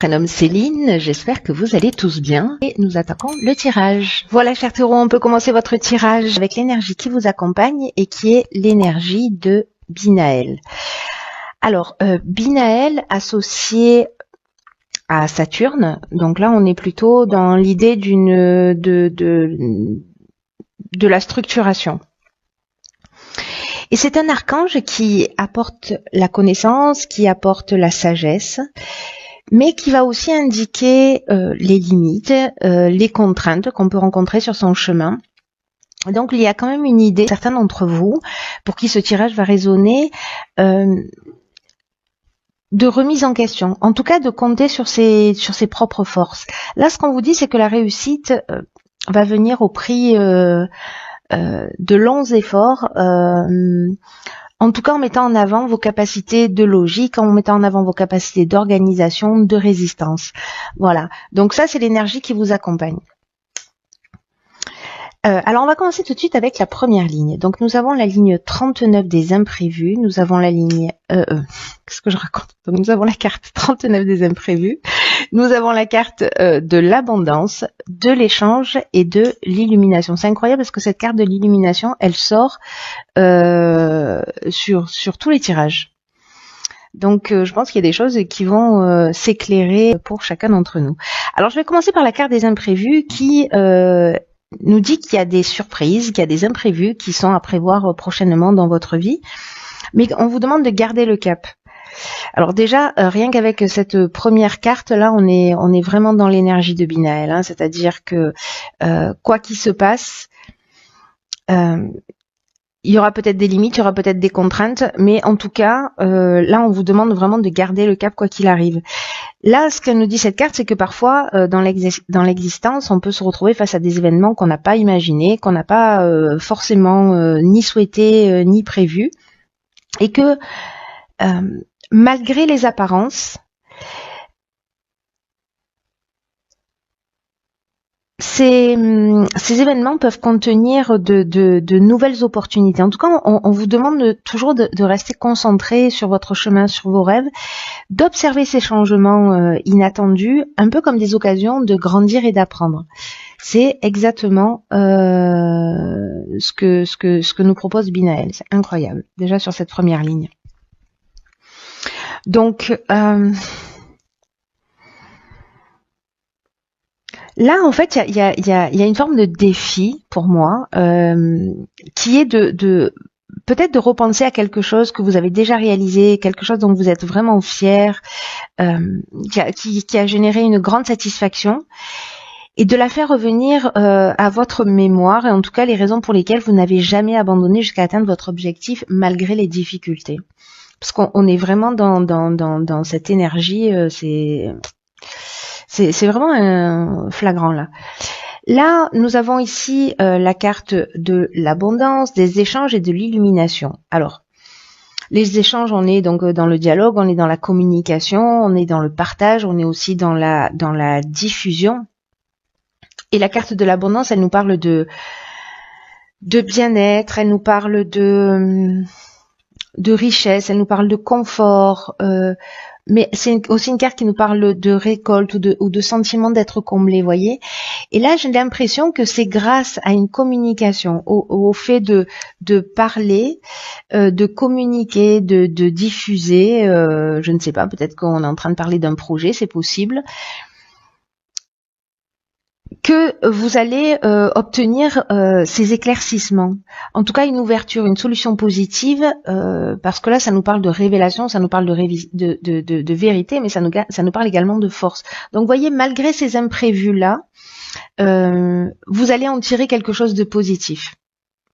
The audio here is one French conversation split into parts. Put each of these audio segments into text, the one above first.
Prénom Céline, j'espère que vous allez tous bien et nous attaquons le tirage. Voilà chers taureaux, on peut commencer votre tirage avec l'énergie qui vous accompagne et qui est l'énergie de Binaël. Alors, Binaël associé à Saturne, donc là on est plutôt dans l'idée de la structuration. Et c'est un archange qui apporte la connaissance, qui apporte la sagesse, mais qui va aussi indiquer les limites, les contraintes qu'on peut rencontrer sur son chemin. Donc il y a quand même une idée, certains d'entre vous, pour qui ce tirage va résonner, de remise en question, en tout cas de compter sur ses propres forces. Là, ce qu'on vous dit, c'est que la réussite va venir au prix de longs efforts, en tout cas en mettant en avant vos capacités de logique, en mettant en avant vos capacités d'organisation, de résistance. Voilà, donc ça c'est l'énergie qui vous accompagne. Alors on va commencer tout de suite avec la première ligne. Donc nous avons la ligne 39 des imprévus, nous avons la ligne... qu'est-ce que je raconte? Donc nous avons la carte 39 des imprévus, nous avons la carte de l'abondance, de l'échange et de l'illumination. C'est incroyable parce que cette carte de l'illumination, elle sort sur tous les tirages. Donc je pense qu'il y a des choses qui vont s'éclairer pour chacun d'entre nous. Alors je vais commencer par la carte des imprévus qui... nous dit qu'il y a des surprises, qu'il y a des imprévus qui sont à prévoir prochainement dans votre vie, mais on vous demande de garder le cap. Alors déjà, rien qu'avec cette première carte là, on est vraiment dans l'énergie de Binaël, hein, c'est-à-dire que quoi qu'il se passe, il y aura peut-être des limites, il y aura peut-être des contraintes, mais en tout cas, là, on vous demande vraiment de garder le cap quoi qu'il arrive. Là, ce que nous dit cette carte, c'est que parfois, dans l'existence, on peut se retrouver face à des événements qu'on n'a pas imaginés, qu'on n'a pas forcément ni souhaité ni prévu, et que malgré les apparences, ces événements peuvent contenir de nouvelles opportunités. En tout cas, on vous demande toujours de rester concentré sur votre chemin, sur vos rêves, d'observer ces changements inattendus, un peu comme des occasions de grandir et d'apprendre. C'est exactement ce que nous propose Binaël. C'est incroyable, déjà sur cette première ligne. Donc... là, en fait, il y a une forme de défi pour moi qui est de peut-être de repenser à quelque chose que vous avez déjà réalisé, quelque chose dont vous êtes vraiment fier, qui a généré une grande satisfaction, et de la faire revenir à votre mémoire, et en tout cas les raisons pour lesquelles vous n'avez jamais abandonné jusqu'à atteindre votre objectif malgré les difficultés. Parce qu'on est vraiment dans cette énergie, c'est vraiment flagrant là. Là, nous avons ici la carte de l'abondance, des échanges et de l'illumination. Alors, les échanges, on est donc dans le dialogue, on est dans la communication, on est dans le partage, on est aussi dans la diffusion. Et la carte de l'abondance, elle nous parle de bien-être, elle nous parle de richesse, elle nous parle de confort, mais c'est aussi une carte qui nous parle de récolte ou de sentiment d'être comblé, voyez. Et là, j'ai l'impression que c'est grâce à une communication, au fait de parler, de communiquer, de diffuser, je ne sais pas, peut-être qu'on est en train de parler d'un projet, c'est possible, que vous allez obtenir ces éclaircissements. En tout cas, une ouverture, une solution positive, parce que là, ça nous parle de révélation, ça nous parle de vérité, mais ça nous parle également de force. Donc, vous voyez, malgré ces imprévus-là, vous allez en tirer quelque chose de positif.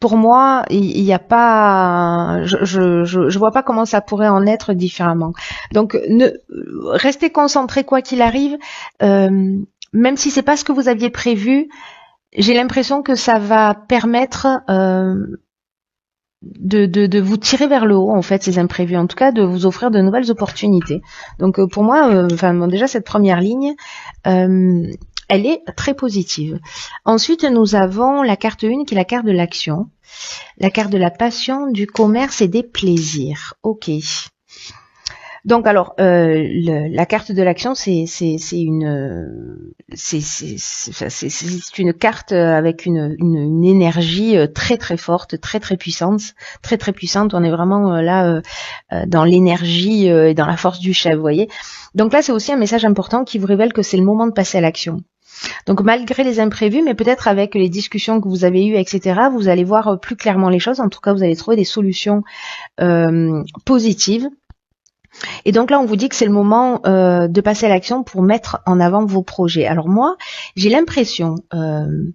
Pour moi, il n'y a pas, je vois pas comment ça pourrait en être différemment. Donc, restez concentrés quoi qu'il arrive. Même si c'est pas ce que vous aviez prévu, j'ai l'impression que ça va permettre de vous tirer vers le haut, en fait, ces imprévus. En tout cas, de vous offrir de nouvelles opportunités. Donc, pour moi, bon, déjà, cette première ligne, elle est très positive. Ensuite, nous avons la carte 1 qui est la carte de l'action. La carte de la passion, du commerce et des plaisirs. Ok. Donc alors, la carte de l'action, c'est une carte avec une énergie très très forte, très très puissante, très très puissante. On est vraiment là dans l'énergie et dans la force du chef, vous voyez. Donc là, c'est aussi un message important qui vous révèle que c'est le moment de passer à l'action. Donc malgré les imprévus, mais peut-être avec les discussions que vous avez eues, etc., vous allez voir plus clairement les choses. En tout cas, vous allez trouver des solutions positives. Et donc là, on vous dit que c'est le moment de passer à l'action pour mettre en avant vos projets. Alors moi, j'ai l'impression que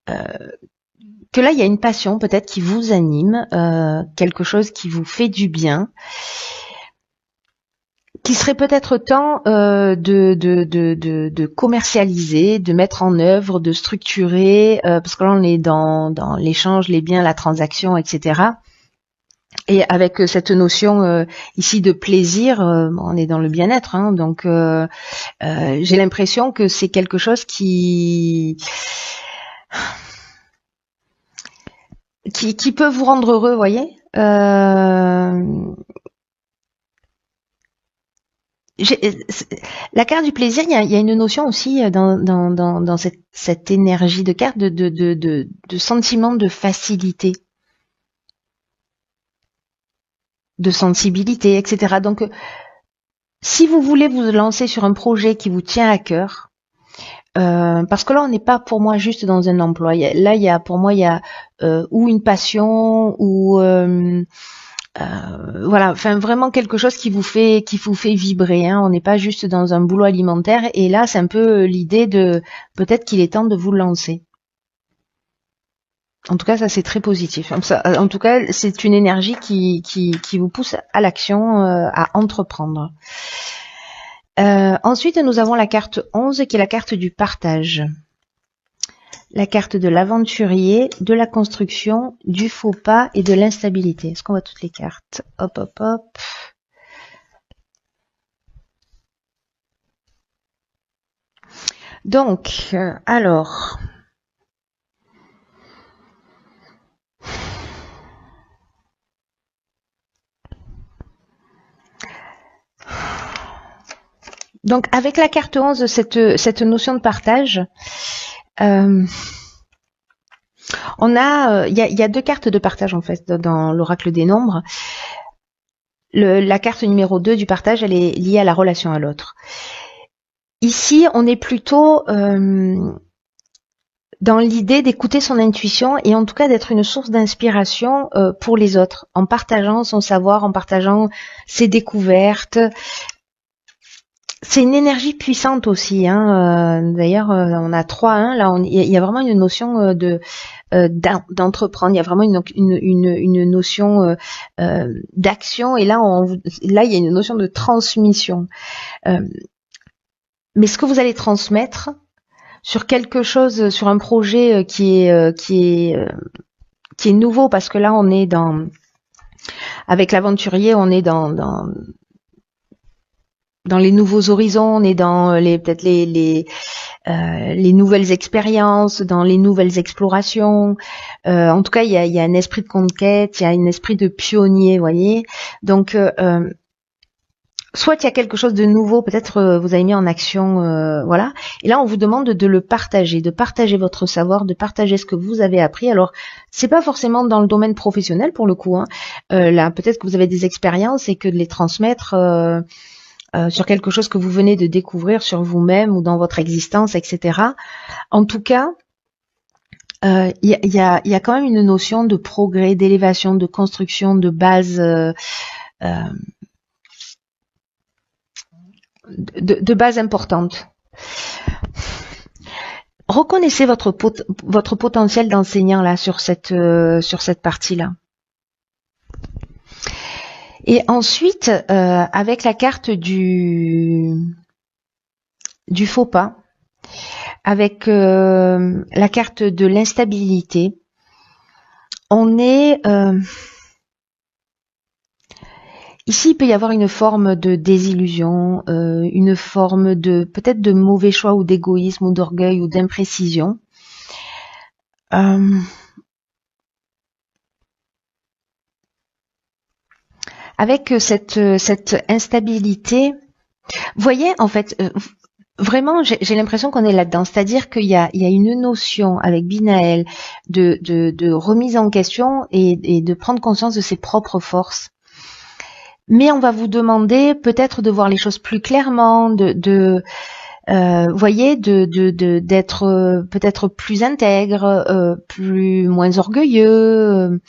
là, il y a une passion peut-être qui vous anime, quelque chose qui vous fait du bien, qui serait peut-être temps de commercialiser, de mettre en œuvre, de structurer, parce que là, on est dans l'échange, les biens, la transaction, etc. Et avec cette notion ici de plaisir, on est dans le bien-être, hein, donc j'ai l'impression que c'est quelque chose qui peut vous rendre heureux, vous voyez. La carte du plaisir, il y a une notion aussi dans cette énergie de carte de sentiment de facilité, de sensibilité, etc. Donc, si vous voulez vous lancer sur un projet qui vous tient à cœur, parce que là, on n'est pas pour moi juste dans un emploi. Là, pour moi, il y a ou une passion ou voilà, enfin vraiment quelque chose qui vous fait vibrer. Hein. On n'est pas juste dans un boulot alimentaire. Et là, c'est un peu l'idée de peut-être qu'il est temps de vous lancer. En tout cas, ça c'est très positif. En tout cas, c'est une énergie qui vous pousse à l'action, à entreprendre. Ensuite, nous avons la carte 11 qui est la carte du partage. La carte de l'aventurier, de la construction, du faux pas et de l'instabilité. Est-ce qu'on voit toutes les cartes? Hop, hop, hop. Donc, alors... Donc, avec la carte 11, cette notion de partage, on a, il y a deux cartes de partage en fait dans l'oracle des nombres. La carte numéro 2 du partage, elle est liée à la relation à l'autre. Ici, on est plutôt dans l'idée d'écouter son intuition et en tout cas d'être une source d'inspiration pour les autres, en partageant son savoir, en partageant ses découvertes. C'est une énergie puissante aussi. Hein. D'ailleurs, on a 3-1. Là, il y a vraiment une notion d'entreprendre. Il y a vraiment une notion d'action. Et là, il y a une notion de transmission. Mais ce que vous allez transmettre sur quelque chose, sur un projet qui est nouveau, parce que là, on est avec l'aventurier, on est dans les nouveaux horizons, on est dans peut-être les nouvelles expériences, dans les nouvelles explorations. En tout cas, il y a un esprit de conquête, il y a un esprit de pionnier, vous voyez. Donc, soit il y a quelque chose de nouveau, peut-être vous avez mis en action, voilà. Et là, on vous demande de le partager, de partager votre savoir, de partager ce que vous avez appris. Alors, c'est pas forcément dans le domaine professionnel pour le coup. Hein. Là, peut-être que vous avez des expériences et que de les transmettre sur quelque chose que vous venez de découvrir sur vous-même ou dans votre existence, etc. En tout cas, il y a quand même une notion de progrès, d'élévation, de construction, de base. De base importante. Reconnaissez votre potentiel d'enseignant là sur cette partie-là. Et ensuite, avec la carte du faux pas, avec la carte de l'instabilité, on est ici, il peut y avoir une forme de désillusion, une forme de peut-être de mauvais choix ou d'égoïsme ou d'orgueil ou d'imprécision. avec cette instabilité. Vous voyez, en fait, vraiment, j'ai l'impression qu'on est là-dedans. C'est-à-dire qu'il y a une notion avec Binaël de remise en question et de prendre conscience de ses propres forces. Mais on va vous demander peut-être de voir les choses plus clairement, voyez, d'être peut-être plus intègre, moins orgueilleux,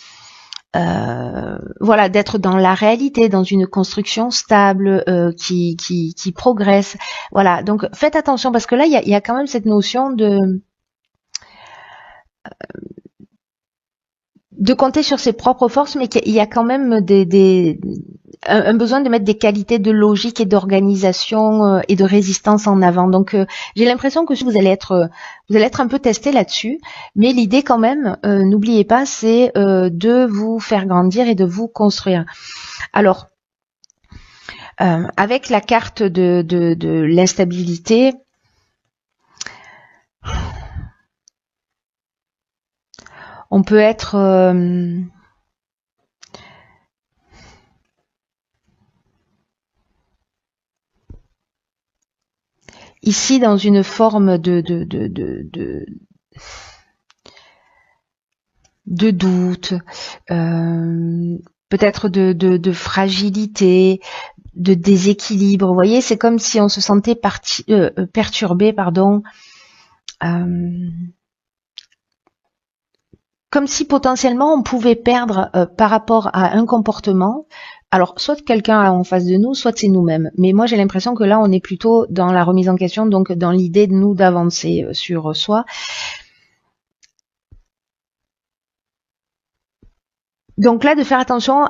voilà, d'être dans la réalité, dans une construction stable qui progresse. Voilà, donc faites attention parce que là, il y a quand même cette notion de compter sur ses propres forces, mais qu'il y a quand même un besoin de mettre des qualités de logique et d'organisation et de résistance en avant. Donc j'ai l'impression que vous allez être un peu testé là-dessus, mais l'idée quand même, n'oubliez pas, c'est de vous faire grandir et de vous construire. Alors avec la carte de l'instabilité, on peut être ici dans une forme de doute, peut-être de fragilité, de déséquilibre. Vous voyez, c'est comme si on se sentait perturbé, pardon. Comme si potentiellement on pouvait perdre par rapport à un comportement. Alors, soit quelqu'un en face de nous, soit c'est nous-mêmes. Mais moi, j'ai l'impression que là, on est plutôt dans la remise en question, donc dans l'idée de nous d'avancer sur soi. Donc là, de faire attention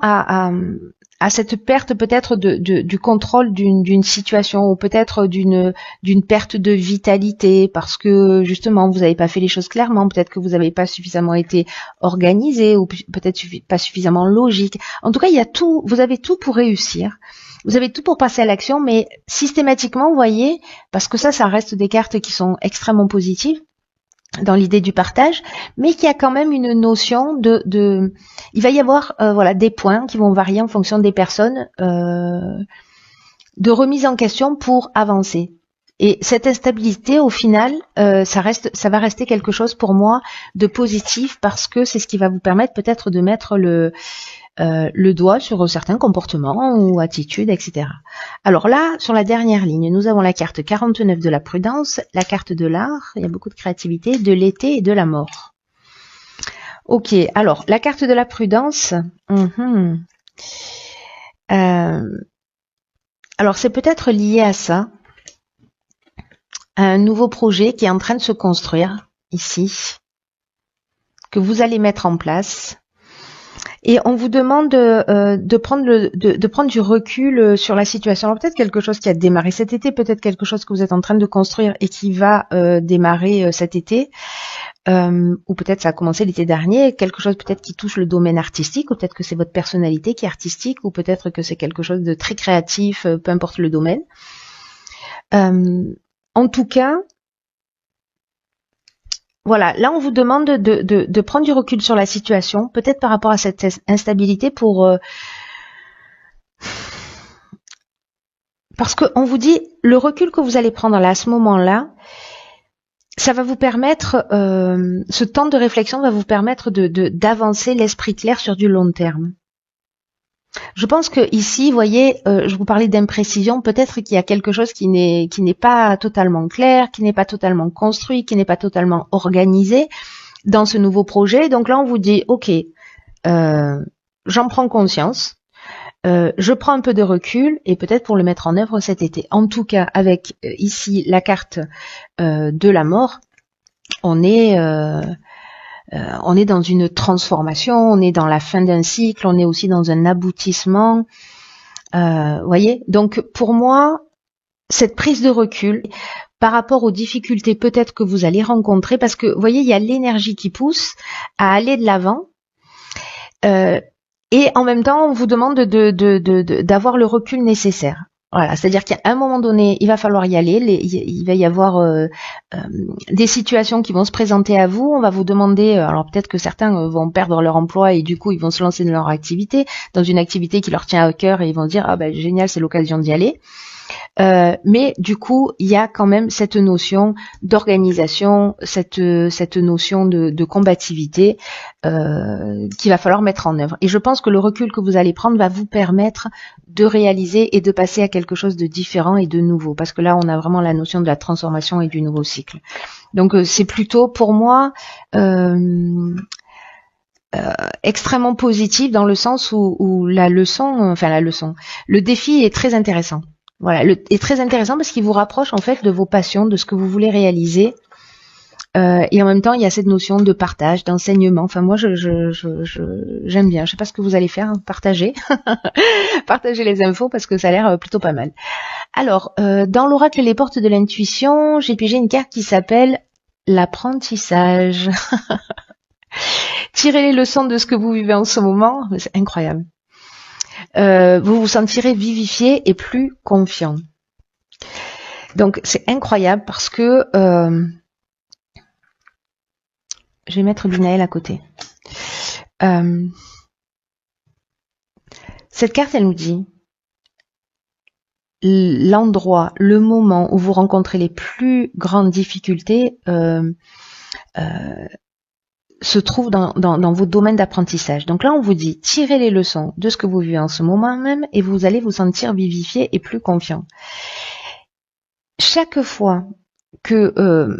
à cette perte peut-être du contrôle d'une situation ou peut-être d'une perte de vitalité parce que justement vous n'avez pas fait les choses clairement, peut-être que vous n'avez pas suffisamment été organisé ou peut-être pas suffisamment logique. En tout cas, il y a tout, vous avez tout pour réussir. Vous avez tout pour passer à l'action, mais systématiquement, vous voyez, parce que ça reste des cartes qui sont extrêmement positives dans l'idée du partage, mais qu'il y a quand même une notion il va y avoir voilà des points qui vont varier en fonction des personnes de remise en question pour avancer. Et cette instabilité, au final, ça va rester quelque chose pour moi de positif parce que c'est ce qui va vous permettre peut-être de mettre le doigt sur certains comportements ou attitudes, etc. Alors là, sur la dernière ligne, nous avons la carte 49 de la prudence, la carte de l'art, il y a beaucoup de créativité, de l'été et de la mort. Ok, alors, la carte de la prudence, alors c'est peut-être lié à ça, à un nouveau projet qui est en train de se construire ici, que vous allez mettre en place. Et on vous demande de prendre du recul sur la situation. Alors peut-être quelque chose qui a démarré cet été, peut-être quelque chose que vous êtes en train de construire et qui va démarrer cet été, ou peut-être ça a commencé l'été dernier, quelque chose peut-être qui touche le domaine artistique, ou peut-être que c'est votre personnalité qui est artistique, ou peut-être que c'est quelque chose de très créatif, peu importe le domaine. En tout cas, voilà, là on vous demande de prendre du recul sur la situation, peut-être par rapport à cette instabilité parce qu'on vous dit le recul que vous allez prendre là à ce moment-là, ça va vous permettre, ce temps de réflexion va vous permettre d'avancer l'esprit clair sur du long terme. Je pense que ici, vous voyez, je vous parlais d'imprécision, peut-être qu'il y a quelque chose qui n'est pas totalement clair, qui n'est pas totalement construit, qui n'est pas totalement organisé dans ce nouveau projet. Donc là, on vous dit, ok, j'en prends conscience, je prends un peu de recul et peut-être pour le mettre en œuvre cet été. En tout cas, avec ici la carte de la mort, on est dans une transformation, on est dans la fin d'un cycle, on est aussi dans un aboutissement. Voyez, donc pour moi, cette prise de recul par rapport aux difficultés peut-être que vous allez rencontrer, parce que vous voyez, il y a l'énergie qui pousse à aller de l'avant. Et en même temps, on vous demande d'avoir le recul nécessaire. Voilà, c'est-à-dire qu'à un moment donné, il va falloir y aller, il va y avoir des situations qui vont se présenter à vous, on va vous demander, alors peut-être que certains vont perdre leur emploi et du coup ils vont se lancer dans leur activité, dans une activité qui leur tient à cœur et ils vont se dire ah ben génial, c'est l'occasion d'y aller. Mais du coup, il y a quand même cette notion d'organisation, cette notion de combativité qu'il va falloir mettre en œuvre. Et je pense que le recul que vous allez prendre va vous permettre de réaliser et de passer à quelque chose de différent et de nouveau. Parce que là, on a vraiment la notion de la transformation et du nouveau cycle. Donc, c'est plutôt pour moi extrêmement positif dans le sens où le défi est très intéressant. Voilà, est très intéressant parce qu'il vous rapproche en fait de vos passions, de ce que vous voulez réaliser. Et en même temps, il y a cette notion de partage, d'enseignement. Enfin, moi, j'aime bien. Je sais pas ce que vous allez faire, hein, partager, partager les infos parce que ça a l'air plutôt pas mal. Alors, dans l'oracle Les Portes de l'intuition, j'ai pigé une carte qui s'appelle l'apprentissage. Tirez les leçons de ce que vous vivez en ce moment. C'est incroyable. Vous vous sentirez vivifié et plus confiant. Donc c'est incroyable parce que je vais mettre Binaël à côté. Cette carte, elle nous dit l'endroit, le moment où vous rencontrez les plus grandes difficultés se trouve dans vos domaines d'apprentissage. Donc là, on vous dit, tirez les leçons de ce que vous vivez en ce moment même et vous allez vous sentir vivifié et plus confiant. Chaque fois que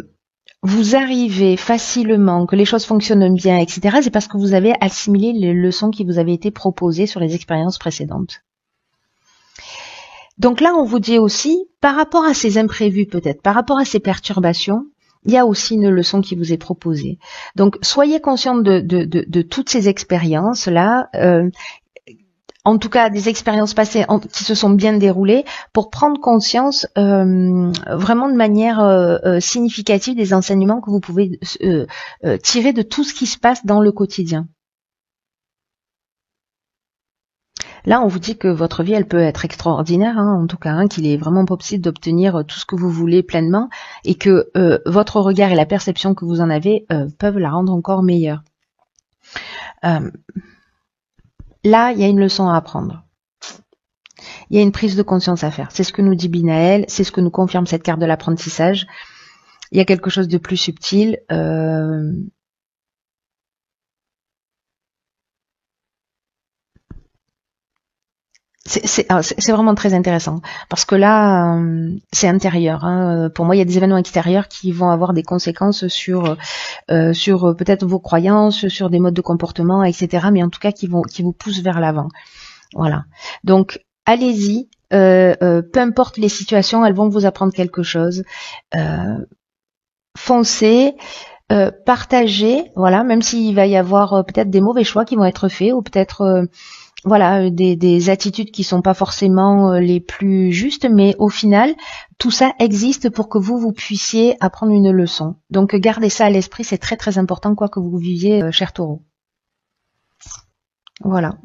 vous arrivez facilement, que les choses fonctionnent bien, etc., c'est parce que vous avez assimilé les leçons qui vous avaient été proposées sur les expériences précédentes. Donc là, on vous dit aussi, par rapport à ces imprévus peut-être, par rapport à ces perturbations, il y a aussi une leçon qui vous est proposée. Donc, soyez conscient de toutes ces expériences-là, en tout cas des expériences passées qui se sont bien déroulées, pour prendre conscience vraiment de manière significative des enseignements que vous pouvez tirer de tout ce qui se passe dans le quotidien. Là, on vous dit que votre vie, elle peut être extraordinaire, hein, en tout cas, hein, qu'il est vraiment possible d'obtenir tout ce que vous voulez pleinement et que votre regard et la perception que vous en avez peuvent la rendre encore meilleure. Là, il y a une leçon à apprendre. Il y a une prise de conscience à faire. C'est ce que nous dit Binaël, c'est ce que nous confirme cette carte de l'apprentissage. Il y a quelque chose de plus subtil. C'est vraiment très intéressant parce que là c'est intérieur, hein. Pour moi il y a des événements extérieurs qui vont avoir des conséquences sur peut-être vos croyances, sur des modes de comportement, etc., mais en tout cas qui vous poussent vers l'avant. Voilà, donc allez-y, peu importe les situations, elles vont vous apprendre quelque chose. Foncez, partagez, voilà, même s'il va y avoir peut-être des mauvais choix qui vont être faits ou peut-être voilà, des attitudes qui sont pas forcément les plus justes, mais au final, tout ça existe pour que vous puissiez apprendre une leçon. Donc gardez ça à l'esprit, c'est très très important quoi que vous viviez, cher Taureau. Voilà.